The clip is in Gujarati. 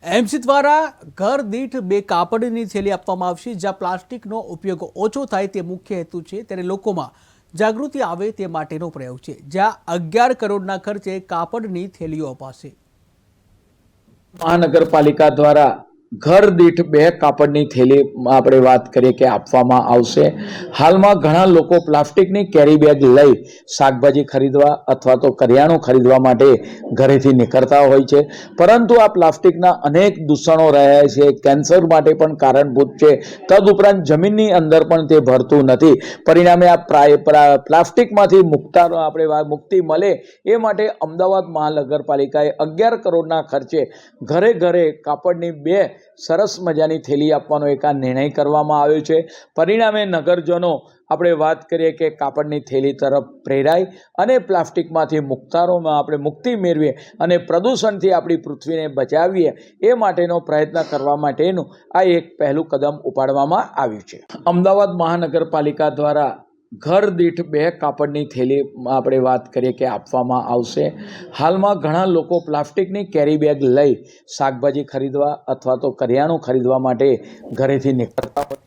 એમસી દ્વારા ઘર દીઠ 2 કાપડની થેલી આપવામાં આવશે, જ્યાં પ્લાસ્ટિકનો ઉપયોગ ઓછો થાય તે મુખ્ય હેતુ છે। ત્યારે લોકોમાં જાગૃતિ આવે તે માટેનો પ્રયોગ છે, જ્યાં 11 કરોડના ખર્ચે કાપડની થેલીઓ અપાશે। મહાનગરપાલિકા દ્વારા ઘર દીઠ 2 કાપડની થેલી આપણે વાત કરીએ કે આપવામાં આવશે। હાલમાં ઘણા લોકો પ્લાસ્ટિકની કેરી બેગ લઈ શાકભાજી ખરીદવા અથવા તો કરિયાણું ખરીદવા માટે ઘરેથી નીકળતા હોય છે, પરંતુ આ પ્લાસ્ટિકના અનેક દૂષણો રહ્યા છે, કેન્સર માટે પણ કારણભૂત છે। તદુપરાંત જમીનની અંદર પણ તે ભરતું નથી, પરિણામે આ પ્લાસ્ટિકમાંથી મુક્તિ મળે એ માટે અમદાવાદ મહાનગરપાલિકાએ 11 કરોડના ખર્ચે ઘરે ઘરે કાપડની 2 સરસ મજાની થેલી આપવાનો એક આ નિર્ણય કરવામાં આવ્યો છે। પરિણામે નગરજનો આપણે વાત કરીએ કે કાપડની થેલી તરફ પ્રેરાય અને પ્લાસ્ટિકમાંથી મુક્તિ મેળવીએ અને પ્રદૂષણથી આપણી પૃથ્વીને બચાવીએ એ માટેનો પ્રયત્ન કરવા માટેનું આ એક પહેલું કદમ ઉપાડવામાં આવ્યું છે। અમદાવાદ મહાનગરપાલિકા દ્વારા ઘર દીઠ 2 કાપડની થેલી આપણે વાત કરીએ કે આપવામાં આવશે। હાલમાં ઘણા લોકો પ્લાસ્ટિકની કેરી બેગ લઈ શાકભાજી ખરીદવા અથવા તો કરિયાણું ખરીદવા માટે ઘરેથી નીકળતા હોય